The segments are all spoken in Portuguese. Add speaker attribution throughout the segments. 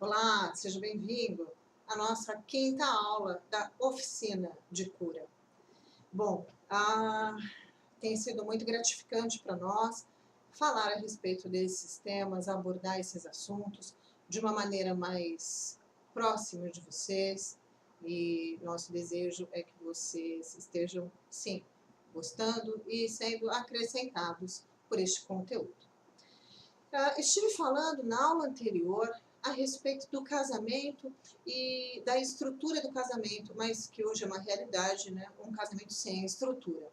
Speaker 1: Olá, seja bem-vindo à nossa quinta aula da oficina de cura. Bom, tem sido muito gratificante para nós falar a respeito desses temas, abordar esses assuntos de uma maneira mais próxima de vocês, e nosso desejo é que vocês estejam, sim, gostando e sendo acrescentados por este conteúdo. Estive falando na aula anterior a respeito do casamento e da estrutura do casamento, mas que hoje é uma realidade, né? Um casamento sem estrutura.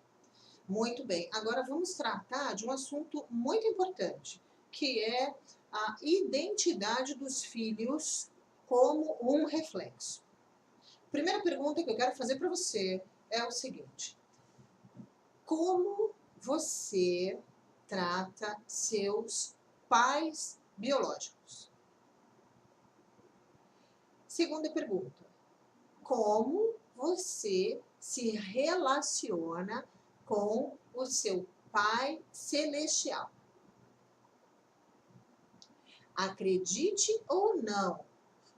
Speaker 1: Muito bem, agora vamos tratar de um assunto muito importante, que é a identidade dos filhos como um reflexo. Primeira pergunta que eu quero fazer para você é o seguinte: como você trata seus pais biológicos? Segunda pergunta: como você se relaciona com o seu Pai Celestial? Acredite ou não,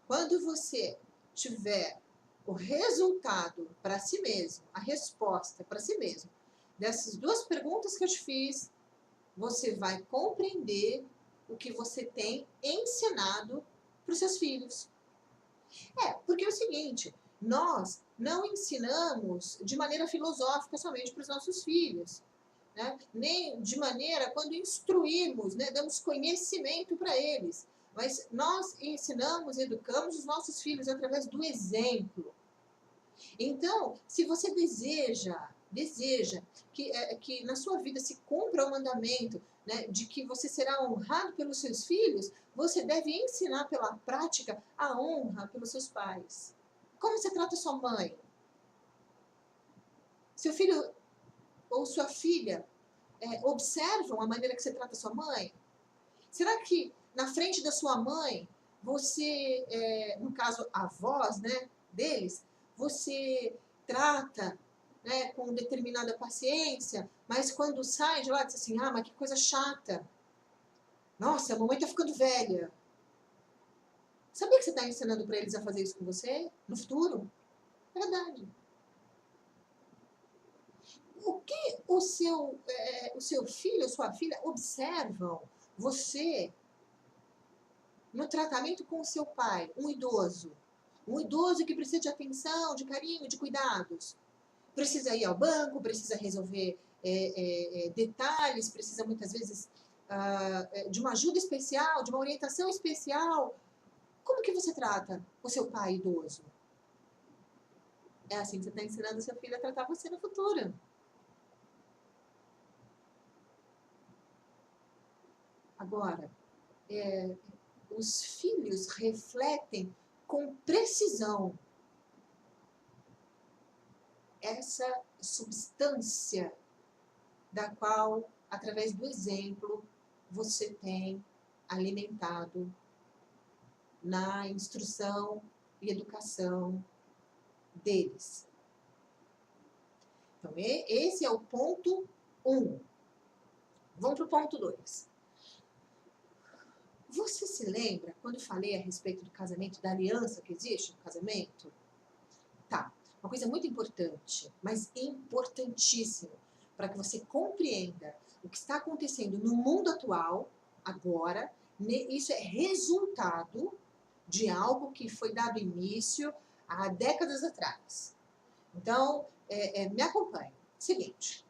Speaker 1: quando você tiver o resultado para si mesmo, a resposta para si mesmo, dessas duas perguntas que eu te fiz, você vai compreender o que você tem ensinado para os seus filhos. Porque é o seguinte, nós não ensinamos de maneira filosófica somente para os nossos filhos, né? Nem de maneira quando instruímos, né? Damos conhecimento para eles, mas nós ensinamos, educamos os nossos filhos através do exemplo. Então, se você deseja que na sua vida se cumpra o mandamento, né, de que você será honrado pelos seus filhos, você deve ensinar pela prática a honra pelos seus pais. Como você trata sua mãe? Seu filho ou sua filha observam a maneira que você trata sua mãe? Será que na frente da sua mãe, você, no caso, avós, né, deles, você trata, né, com determinada paciência, mas quando sai de lá, diz assim, mas que coisa chata. Nossa, a mamãe tá ficando velha. Sabia que você está ensinando para eles a fazer isso com você no futuro? É verdade. O que o seu filho ou sua filha observam você no tratamento com o seu pai, um idoso que precisa de atenção, de carinho, de cuidados, precisa ir ao banco, precisa resolver detalhes, precisa muitas vezes de uma ajuda especial, de uma orientação especial. Como que você trata o seu pai idoso? É assim que você está ensinando o seu filho a tratar você no futuro. Agora, os filhos refletem com precisão essa substância da qual, através do exemplo, você tem alimentado na instrução e educação deles. Então, esse é o ponto 1. Vamos para o ponto 2. Você se lembra quando eu falei a respeito do casamento, da aliança que existe no casamento? Tá. Uma coisa muito importante, mas importantíssima, para que você compreenda o que está acontecendo no mundo atual, agora, isso é resultado de algo que foi dado início há décadas atrás. Então, me acompanhe. Seguinte,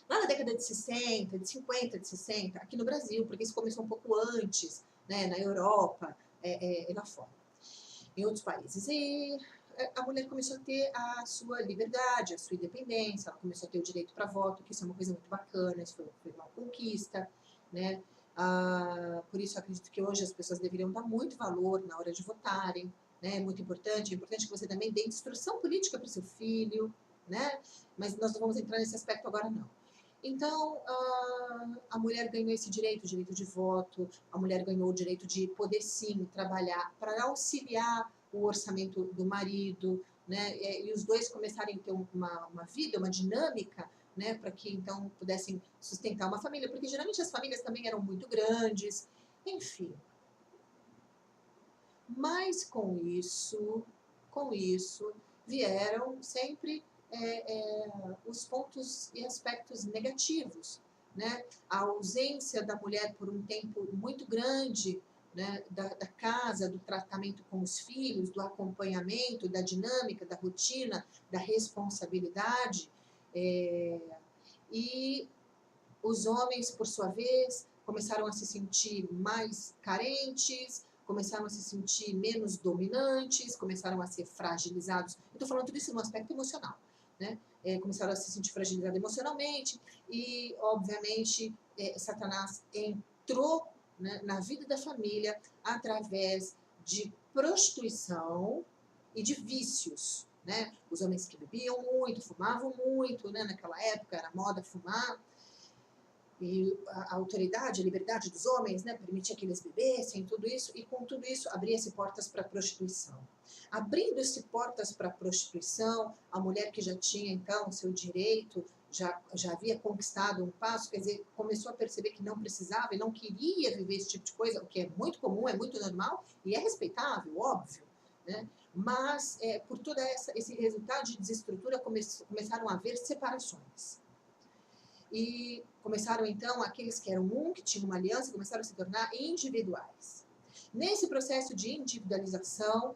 Speaker 1: lá na década de 60, de 50, de 60, aqui no Brasil, porque isso começou um pouco antes, né, na Europa e lá fora, em outros países. E a mulher começou a ter a sua liberdade, a sua independência, ela começou a ter o direito para voto, que isso é uma coisa muito bacana, isso foi uma conquista, né? Por isso, eu acredito que hoje as pessoas deveriam dar muito valor na hora de votarem, né? É muito importante. É importante que você também dê instrução política para o seu filho, né? Mas nós não vamos entrar nesse aspecto agora, não. Então, a mulher ganhou esse direito, o direito de voto, a mulher ganhou o direito de poder, sim, trabalhar para auxiliar o orçamento do marido, né? E os dois começarem a ter uma vida, uma dinâmica, né? Para que, então, pudessem sustentar uma família, porque geralmente as famílias também eram muito grandes, enfim. Mas com isso vieram sempre os pontos e aspectos negativos, né? A ausência da mulher por um tempo muito grande, né, da casa, do tratamento com os filhos, do acompanhamento, da dinâmica, da rotina, da responsabilidade. E os homens, por sua vez, começaram a se sentir mais carentes, começaram a se sentir menos dominantes, começaram a ser fragilizados. Eu estou falando tudo isso no aspecto emocional, né? Começaram a se sentir fragilizados emocionalmente e, obviamente, Satanás entrou, né, na vida da família através de prostituição e de vícios, né? Os homens que bebiam muito, fumavam muito, né? Naquela época era moda fumar, e a autoridade, a liberdade dos homens, né, permitia que eles bebessem, tudo isso, e com tudo isso abria-se portas para a prostituição. Abrindo-se portas para a prostituição, a mulher que já tinha, então, o seu direito, já havia conquistado um passo, quer dizer, começou a perceber que não precisava e não queria viver esse tipo de coisa, o que é muito comum, é muito normal e é respeitável, óbvio, né? Mas, por todo esse resultado de desestrutura, começaram a haver separações. E começaram, então, aqueles que eram que tinham uma aliança, começaram a se tornar individuais. Nesse processo de individualização,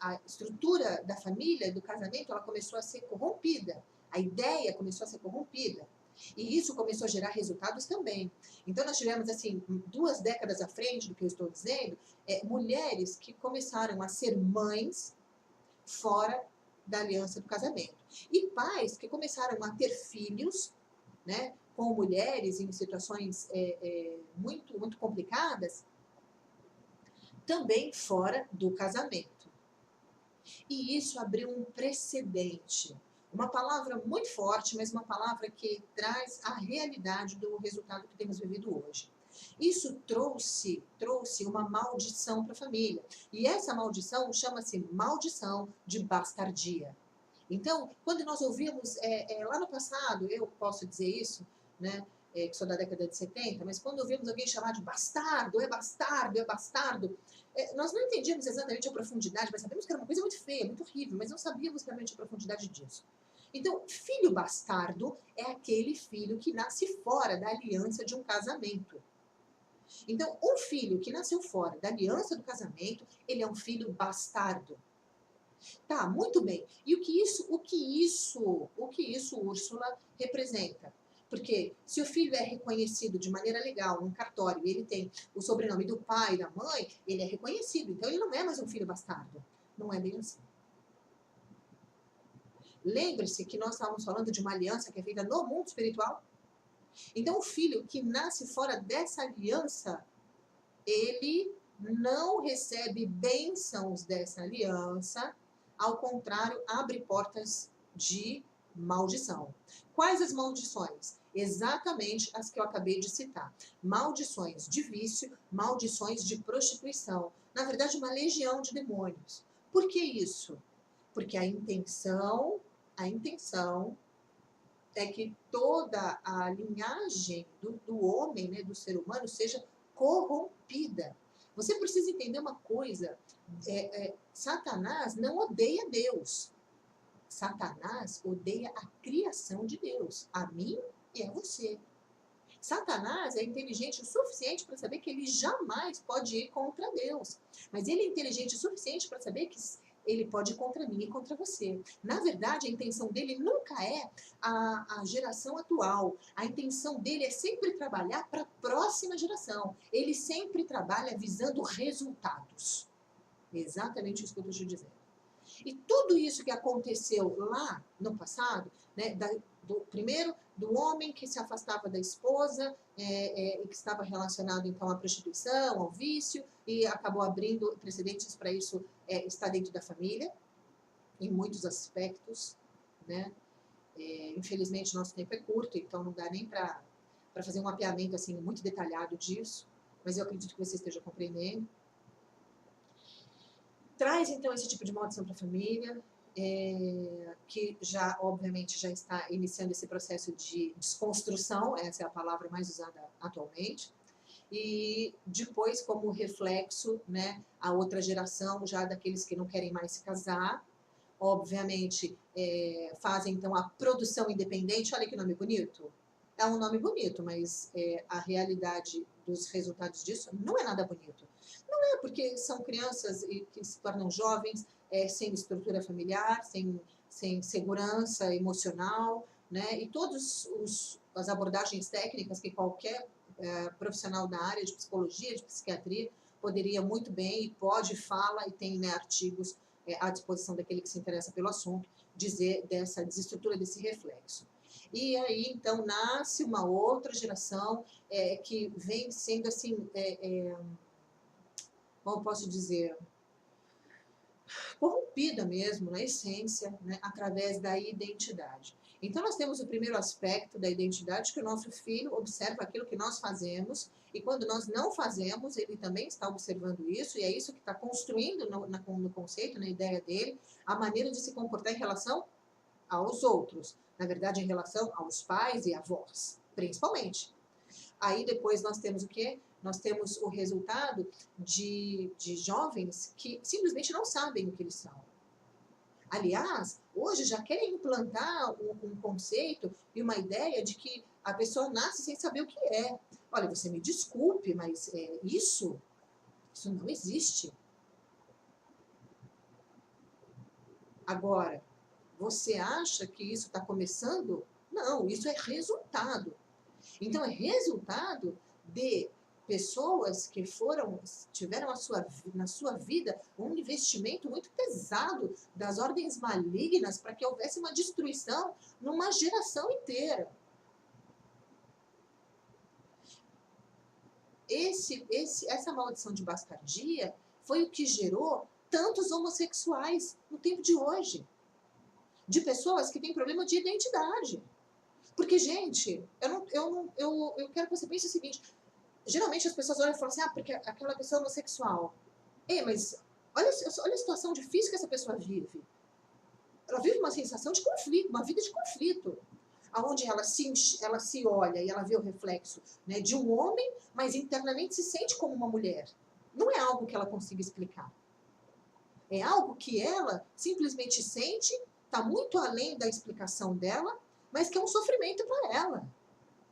Speaker 1: a estrutura da família, do casamento, ela começou a ser corrompida. A ideia começou a ser corrompida. E isso começou a gerar resultados também. Então, nós tivemos, assim, 2 décadas à frente do que eu estou dizendo, mulheres que começaram a ser mães fora da aliança do casamento. E pais que começaram a ter filhos, né, com mulheres em situações muito, muito complicadas, também fora do casamento. E isso abriu um precedente. Uma palavra muito forte, mas uma palavra que traz a realidade do resultado que temos vivido hoje. Isso trouxe uma maldição para a família. E essa maldição chama-se maldição de bastardia. Então, quando nós ouvimos, lá no passado, eu posso dizer isso, né, que sou da década de 70, mas quando ouvimos alguém chamar de bastardo, é bastardo, é bastardo, nós não entendíamos exatamente a profundidade, mas sabemos que era uma coisa muito feia, muito horrível, mas não sabíamos realmente a profundidade disso. Então, filho bastardo é aquele filho que nasce fora da aliança de um casamento. Então, um filho que nasceu fora da aliança do casamento, ele é um filho bastardo. Tá, muito bem. E o que isso, Úrsula, representa? Porque se o filho é reconhecido de maneira legal num cartório e ele tem o sobrenome do pai e da mãe, ele é reconhecido. Então ele não é mais um filho bastardo. Não é bem assim. Lembre-se que nós estávamos falando de uma aliança que é feita no mundo espiritual. Então o filho que nasce fora dessa aliança, ele não recebe bênçãos dessa aliança, ao contrário, abre portas de maldição. Quais as maldições? Exatamente as que eu acabei de citar. Maldições de vício, maldições de prostituição. Na verdade, uma legião de demônios. Por que isso? Porque a intenção é que toda a linhagem do homem, né, do ser humano, seja corrompida. Você precisa entender uma coisa, Satanás não odeia Deus. Satanás odeia a criação de Deus, a mim e a você. Satanás é inteligente o suficiente para saber que ele jamais pode ir contra Deus. Mas ele é inteligente o suficiente para saber que ele pode ir contra mim e contra você. Na verdade, a intenção dele nunca é a geração atual. A intenção dele é sempre trabalhar para a próxima geração. Ele sempre trabalha visando resultados. Exatamente isso que eu estou te dizendo. E tudo isso que aconteceu lá no passado, né, primeiro do homem que se afastava da esposa e que estava relacionado então à prostituição, ao vício, e acabou abrindo precedentes para isso estar dentro da família, em muitos aspectos, né? Infelizmente nosso tempo é curto, então não dá nem para fazer um mapeamento assim muito detalhado disso, mas eu acredito que você esteja compreendendo. Traz, então, esse tipo de maldição para a família, que já, obviamente, já está iniciando esse processo de desconstrução, essa é a palavra mais usada atualmente, e depois, como reflexo, né, a outra geração, já daqueles que não querem mais se casar, obviamente, fazem então a produção independente. Olha que nome bonito. É um nome bonito, mas a realidade dos resultados disso não é nada bonito. Não é porque são crianças que se tornam jovens sem estrutura familiar, sem segurança emocional, né? E todas as abordagens técnicas que qualquer profissional da área de psicologia, de psiquiatria, poderia muito bem, e pode, fala, e tem, né, artigos à disposição daquele que se interessa pelo assunto, dizer dessa desestrutura, desse reflexo. E aí, então, nasce uma outra geração que vem sendo, assim, como posso dizer, corrompida mesmo, na essência, né, através da identidade. Então, nós temos o primeiro aspecto da identidade, que o nosso filho observa aquilo que nós fazemos, e quando nós não fazemos, ele também está observando isso, e é isso que está construindo no conceito, na ideia dele, a maneira de se comportar em relação aos outros. Na verdade, em relação aos pais e avós, principalmente. Aí depois nós temos o quê? Nós temos o resultado de jovens que simplesmente não sabem o que eles são. Aliás, hoje já querem implantar um conceito e uma ideia de que a pessoa nasce sem saber o que é. Olha, você me desculpe, mas isso não existe. Agora, você acha que isso está começando? Não, isso é resultado. Então, é resultado de pessoas que tiveram na sua vida um investimento muito pesado das ordens malignas para que houvesse uma destruição numa geração inteira. Essa maldição de bastardia foi o que gerou tantos homossexuais no tempo de hoje. De pessoas que têm problema de identidade. Porque, gente, eu quero que você pense o seguinte: geralmente as pessoas olham e falam assim, porque aquela pessoa é homossexual. Mas olha a situação difícil que essa pessoa vive. Ela vive uma sensação de conflito, uma vida de conflito, onde ela se olha e ela vê o reflexo, né, de um homem, mas internamente se sente como uma mulher. Não é algo que ela consiga explicar. É algo que ela simplesmente sente, está muito além da explicação dela, mas que é um sofrimento para ela.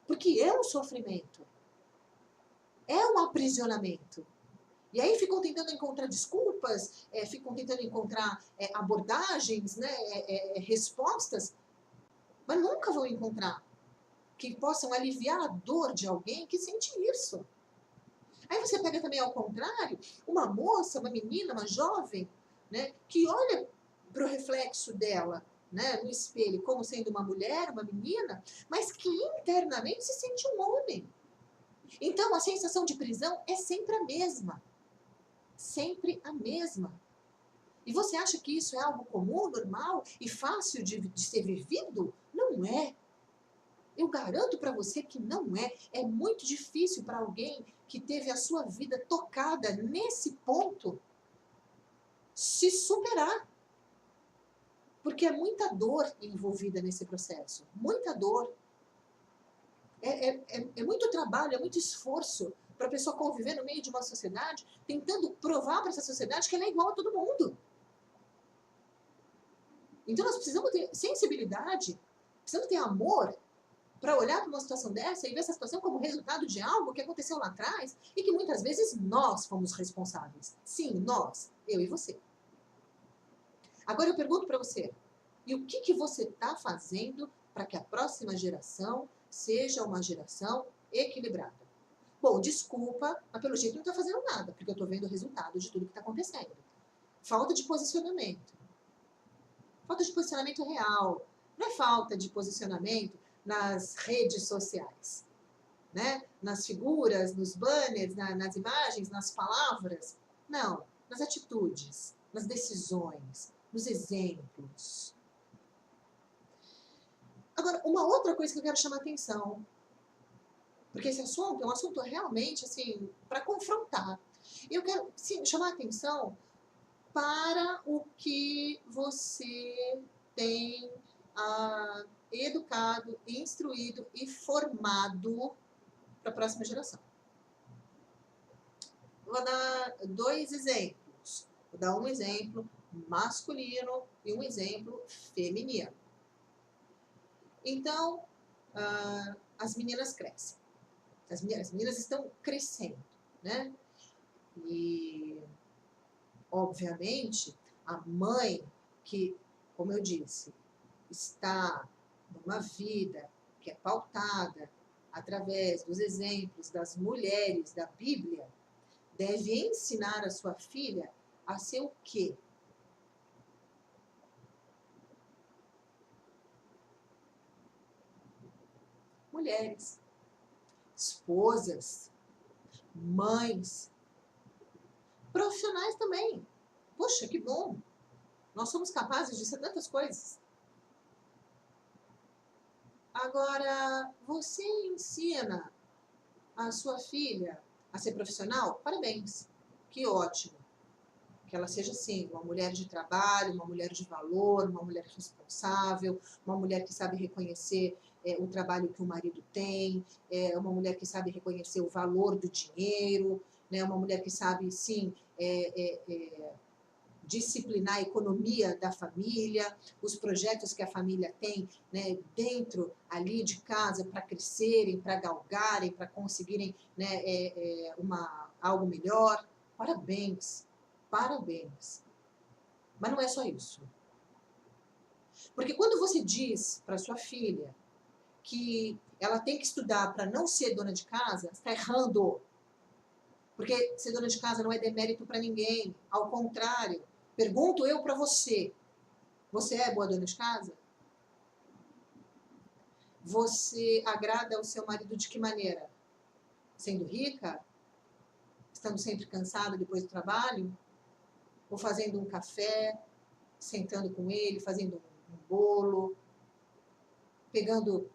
Speaker 1: Porque é um sofrimento. É um aprisionamento. E aí ficam tentando encontrar desculpas, ficam tentando encontrar abordagens, né, respostas, mas nunca vão encontrar que possam aliviar a dor de alguém que sente isso. Aí você pega também ao contrário, uma moça, uma menina, uma jovem, né, que olha para o reflexo dela, né, no espelho, como sendo uma mulher, uma menina, mas que internamente se sente um homem. Então, a sensação de prisão é sempre a mesma. Sempre a mesma. E você acha que isso é algo comum, normal e fácil de ser vivido? Não é. Eu garanto para você que não é. É muito difícil para alguém que teve a sua vida tocada nesse ponto se superar. Porque é muita dor envolvida nesse processo. Muita dor. É muito trabalho, é muito esforço para a pessoa conviver no meio de uma sociedade, tentando provar para essa sociedade que ela é igual a todo mundo. Então nós precisamos ter sensibilidade, precisamos ter amor para olhar para uma situação dessa e ver essa situação como resultado de algo que aconteceu lá atrás e que muitas vezes nós fomos responsáveis. Sim, nós, eu e você. Agora eu pergunto para você, e o que você está fazendo para que a próxima geração seja uma geração equilibrada? Bom, desculpa, mas pelo jeito não está fazendo nada, porque eu estou vendo o resultado de tudo que está acontecendo. Falta de posicionamento. Falta de posicionamento real. Não é falta de posicionamento nas redes sociais, né? Nas figuras, nos banners, nas imagens, nas palavras. Não, nas atitudes, nas decisões, nos exemplos. Agora, uma outra coisa que eu quero chamar a atenção, porque esse assunto é um assunto realmente, assim, para confrontar. Eu quero, sim, chamar a atenção para o que você tem educado, instruído e formado para a próxima geração. vou dar dois exemplos. Vou dar um exemplo masculino e um exemplo feminino. Então, as meninas crescem. As meninas estão crescendo, né? E, obviamente, a mãe que, como eu disse, está numa vida que é pautada através dos exemplos das mulheres da Bíblia, deve ensinar a sua filha a ser o quê? Mulheres, esposas, mães, profissionais também. Poxa, que bom! Nós somos capazes de ser tantas coisas. Agora, você ensina a sua filha a ser profissional? Parabéns, que ótimo. Que ela seja, sim, uma mulher de trabalho, uma mulher de valor, uma mulher responsável, uma mulher que sabe reconhecer o trabalho que o marido tem, uma mulher que sabe reconhecer o valor do dinheiro, né, uma mulher que sabe, sim, disciplinar a economia da família, os projetos que a família tem, né, dentro ali de casa para crescerem, para galgarem, para conseguirem, né, algo melhor. Parabéns, parabéns. Mas não é só isso. Porque quando você diz para sua filha que ela tem que estudar para não ser dona de casa, você está errando. Porque ser dona de casa não é demérito para ninguém. Ao contrário, pergunto eu para você. Você é boa dona de casa? Você agrada ao seu marido de que maneira? Sendo rica? Estando sempre cansada depois do trabalho? Ou fazendo um café, sentando com ele, fazendo um bolo, pegando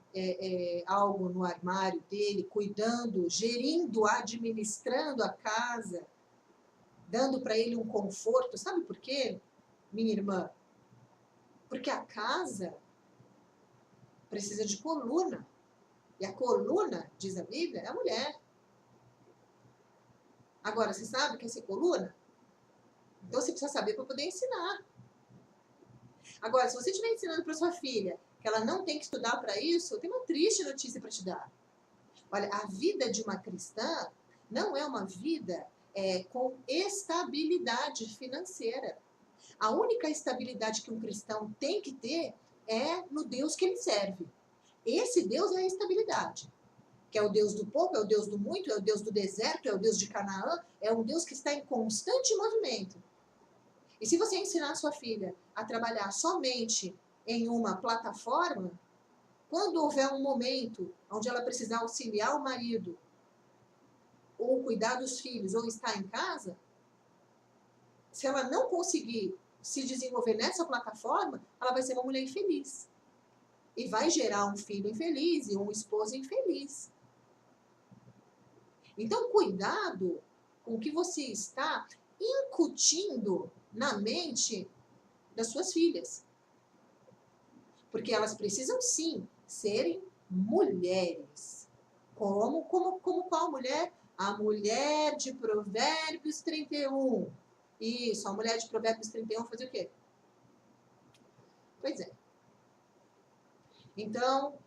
Speaker 1: algo no armário dele, cuidando, gerindo, administrando a casa, dando para ele um conforto. Sabe por quê, minha irmã? Porque a casa precisa de coluna. E a coluna, diz a Bíblia, é a mulher. Agora, você sabe o que é ser coluna? Então você precisa saber para poder ensinar. Agora, se você estiver ensinando para sua filha que ela não tem que estudar para isso, eu tenho uma triste notícia para te dar. Olha, a vida de uma cristã não é uma vida com estabilidade financeira. A única estabilidade que um cristão tem que ter é no Deus que ele serve. Esse Deus é a estabilidade. Que é o Deus do pouco, é o Deus do muito, é o Deus do deserto, é o Deus de Canaã, é um Deus que está em constante movimento. E se você ensinar a sua filha a trabalhar somente em uma plataforma, quando houver um momento onde ela precisar auxiliar o marido, ou cuidar dos filhos, ou estar em casa, se ela não conseguir se desenvolver nessa plataforma, ela vai ser uma mulher infeliz. E vai gerar um filho infeliz e um esposo infeliz. Então, cuidado com o que você está incutindo na mente das suas filhas. Porque elas precisam, sim, serem mulheres. Como qual mulher? A mulher de Provérbios 31. Isso, a mulher de Provérbios 31 fazia o quê? Pois é. Então,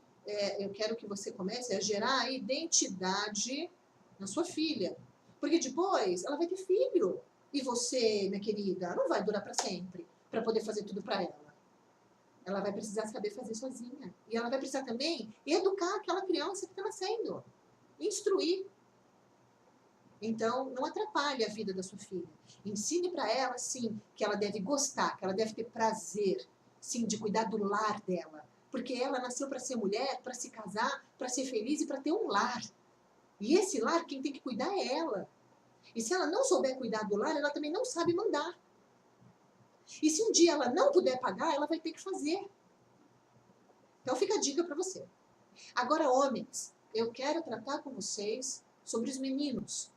Speaker 1: eu quero que você comece a gerar a identidade na sua filha. Porque depois ela vai ter filho. E você, minha querida, não vai durar para sempre para poder fazer tudo para ela. Ela vai precisar saber fazer sozinha. E ela vai precisar também educar aquela criança que está nascendo. Instruir. Então, não atrapalhe a vida da sua filha. Ensine para ela, sim, que ela deve gostar, que ela deve ter prazer, sim, de cuidar do lar dela. Porque ela nasceu para ser mulher, para se casar, para ser feliz e para ter um lar. E esse lar, quem tem que cuidar é ela. E se ela não souber cuidar do lar, ela também não sabe mandar. E se um dia ela não puder pagar, ela vai ter que fazer. Então fica a dica para você. Agora, homens, eu quero tratar com vocês sobre os meninos.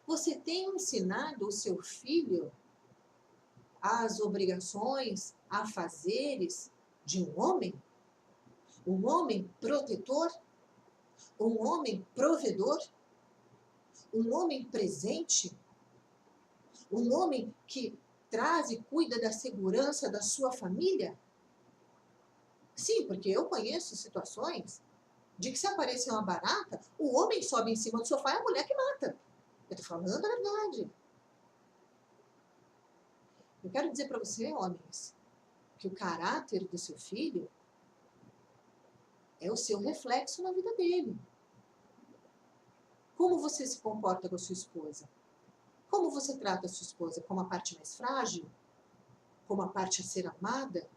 Speaker 1: Você tem ensinado o seu filho as obrigações, afazeres de um homem? Um homem protetor? Um homem provedor? um homem presente, um homem que traz e cuida da segurança da sua família? Sim, porque eu conheço situações de que se aparecer uma barata, o homem sobe em cima do sofá e a mulher que mata. Eu tô falando a verdade. Eu quero dizer para você, homens, que o caráter do seu filho é o seu reflexo na vida dele. Como você se comporta com a sua esposa? Como você trata a sua esposa? Como a parte mais frágil? Como a parte a ser amada?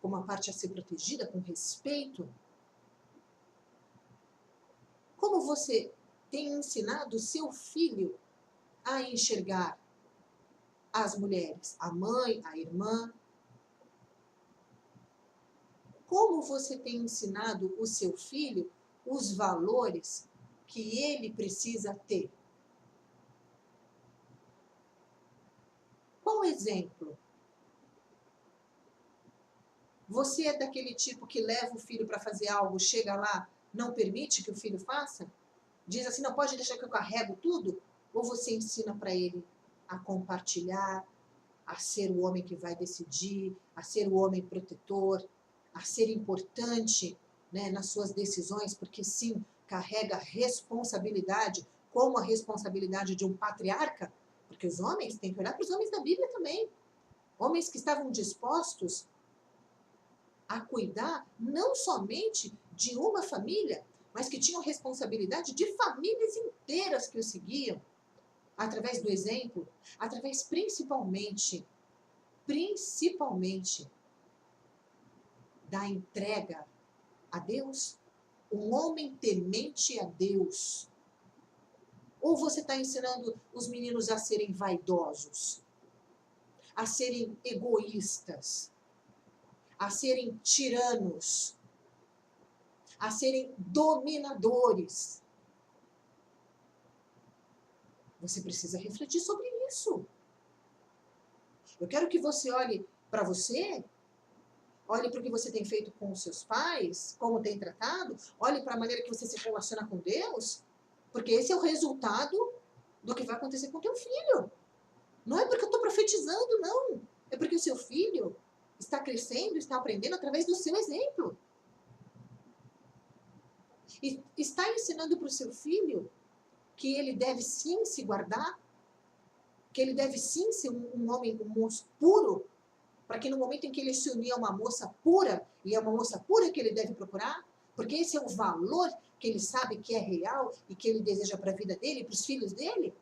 Speaker 1: Como a parte a ser protegida com respeito? Como você tem ensinado o seu filho a enxergar as mulheres, a mãe, a irmã? Como você tem ensinado o seu filho os valores que ele precisa ter? Qual exemplo? Você é daquele tipo que leva o filho para fazer algo, chega lá, não permite que o filho faça? Diz assim, não pode deixar que eu carrego tudo? Ou você ensina para ele a compartilhar, a ser o homem que vai decidir, a ser o homem protetor, a ser importante, né, nas suas decisões, porque sim, carrega responsabilidade, como a responsabilidade de um patriarca, porque os homens, tem que olhar para os homens da Bíblia também, homens que estavam dispostos a cuidar não somente de uma família, mas que tinham responsabilidade de famílias inteiras que o seguiam, através do exemplo, através principalmente da entrega a Deus, um homem temente a Deus. Ou você está ensinando os meninos a serem vaidosos, a serem egoístas, a serem tiranos, a serem dominadores? Você precisa refletir sobre isso. Eu quero que você olhe para você, olhe para o que você tem feito com os seus pais, como tem tratado, olhe para a maneira que você se relaciona com Deus, porque esse é o resultado do que vai acontecer com o teu filho. Não é porque eu estou profetizando, não. É porque o seu filho está crescendo, está aprendendo através do seu exemplo. E está ensinando para o seu filho que ele deve sim se guardar, que ele deve sim ser um homem, um moço puro, para que no momento em que ele se unir a uma moça pura, e é uma moça pura que ele deve procurar, porque esse é o valor que ele sabe que é real e que ele deseja para a vida dele, para os filhos dele,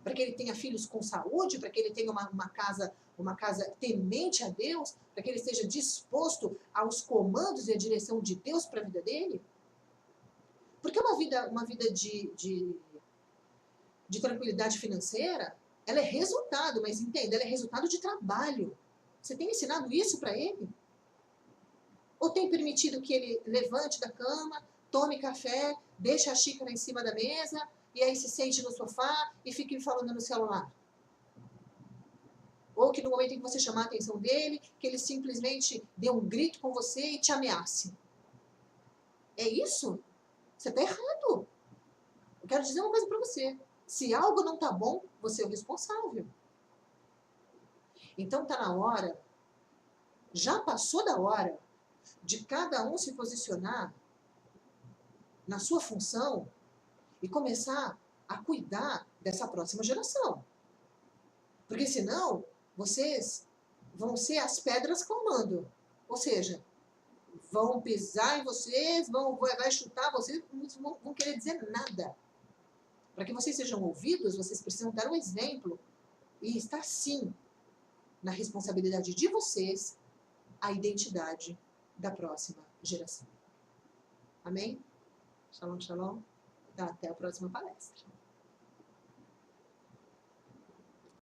Speaker 1: para que ele tenha filhos com saúde, para que ele tenha uma casa temente a Deus, para que ele esteja disposto aos comandos e à direção de Deus para a vida dele. Porque uma vida de tranquilidade financeira, ela é resultado, mas entenda, ela é resultado de trabalho. Você tem ensinado isso para ele? Ou tem permitido que ele levante da cama, tome café, deixe a xícara em cima da mesa, e aí se sente no sofá e fique falando no celular? Ou que no momento em que você chamar a atenção dele, que ele simplesmente dê um grito com você e te ameace? É isso? Você está errado. Eu quero dizer uma coisa para você. Se algo não está bom, você é o responsável. Então está na hora, já passou da hora, de cada um se posicionar na sua função e começar a cuidar dessa próxima geração. Porque senão, vocês vão ser as pedras clamando. Ou seja, vão pisar em vocês, vai chutar vocês, não vão querer dizer nada. Para que vocês sejam ouvidos, vocês precisam dar um exemplo e estar, sim, na responsabilidade de vocês, a identidade da próxima geração. Amém? Shalom, shalom. Até a próxima palestra.